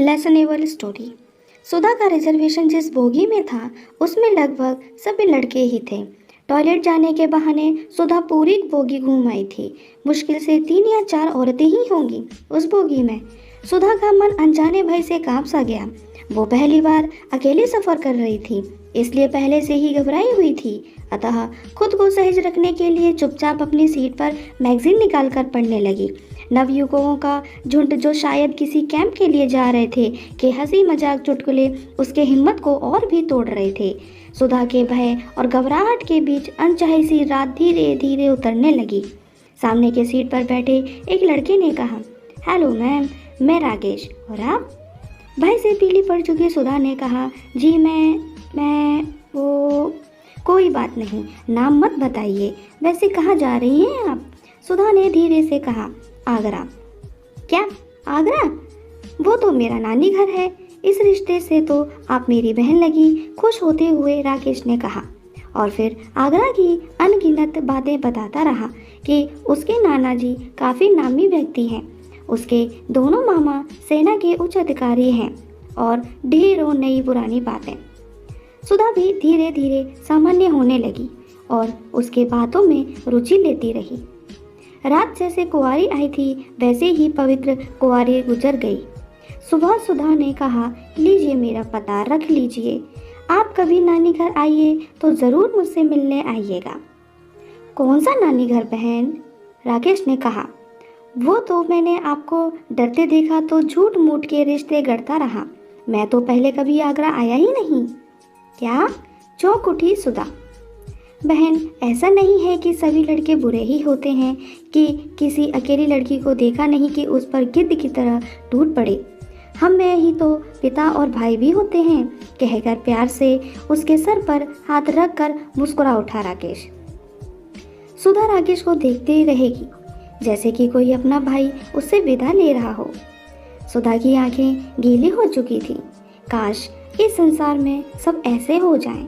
Fashionable story. सुधा का reservation जिस bogie में था उसमें लगभग सभी लड़के ही थे। टॉयलेट जाने के बहाने सुधा पूरी बोगी घूम आई थी। मुश्किल से 3 या 4 औरतें ही होंगी उस बोगी में। सुधा का मन अनजाने भय से कांप सा गया। वो पहली बार अकेले सफ़र कर रही थी, इसलिए पहले से ही घबराई हुई थी। अतः खुद को सहज रखने के लिए चुपचाप अपनी सीट पर मैगजीन निकालकर पढ़ने लगी। नवयुवकों का झुंड जो शायद किसी कैंप के लिए जा रहे थे कि हंसी मजाक चुटकुले उसके हिम्मत को और भी तोड़ रहे थे। सुधा के भय और घबराहट के बीच अनचाही सी रात धीरे धीरे उतरने लगी। सामने के सीट पर बैठे एक लड़के ने कहा, हेलो मैम, मैं राकेश, और आप? भय से पीली पड़ चुकी सुधा ने कहा, जी मैं वो कोई बात नहीं, नाम मत बताइए। वैसे कहाँ जा रही हैं आप? सुधा ने धीरे से कहा, आगरा। क्या आगरा? वो तो मेरा नानी घर है। इस रिश्ते से तो आप मेरी बहन लगी, खुश होते हुए राकेश ने कहा। और फिर आगरा की अनगिनत बातें बताता रहा कि उसके नाना जी काफ़ी नामी व्यक्ति हैं, उसके दोनों मामा सेना के उच्च अधिकारी हैं और ढेरों नई पुरानी बातें। सुधा भी धीरे धीरे सामान्य होने लगी और उसके बातों में रुचि लेती रही। रात जैसे कुंवारी आई थी वैसे ही पवित्र कुंवारी गुजर गई। सुबह सुधा ने कहा, लीजिए मेरा पता रख लीजिए, आप कभी नानी घर आइए तो ज़रूर मुझसे मिलने आइएगा। कौन सा नानी घर बहन? राकेश ने कहा। वो तो मैंने आपको डरते देखा तो झूठ मूठ के रिश्ते गढ़ता रहा। मैं तो पहले कभी आगरा आया ही नहीं। क्या? चौंक उठी सुधा। बहन, ऐसा नहीं है कि सभी लड़के बुरे ही होते हैं कि किसी अकेली लड़की को देखा नहीं कि उस पर गिद्ध की तरह टूट पड़े। हम में ही तो पिता और भाई भी होते हैं, कहकर प्यार से उसके सर पर हाथ रखकर मुस्कुरा उठा राकेश। सुधा राकेश को देखते ही रहेगी जैसे कि कोई अपना भाई उससे विदा ले रहा हो। सुधा की आंखें गीली हो चुकी थी। काश इस संसार में सब ऐसे हो जाएं।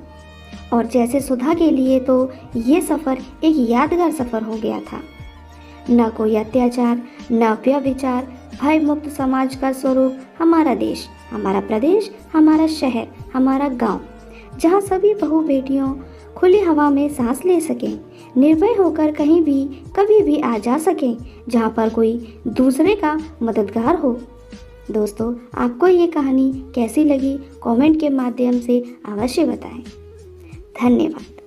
और जैसे सुधा के लिए तो ये सफ़र एक यादगार सफ़र हो गया था। न कोई अत्याचार, न व्यभिचार, भय मुक्त समाज का स्वरूप हमारा देश, हमारा प्रदेश, हमारा शहर, हमारा गांव, जहां सभी बहू बेटियों खुली हवा में सांस ले सकें, निर्भय होकर कहीं भी कभी भी आ जा सकें, जहां पर कोई दूसरे का मददगार हो। दोस्तों, आपको ये कहानी कैसी लगी कमेंट के माध्यम से अवश्य बताएं। धन्यवाद।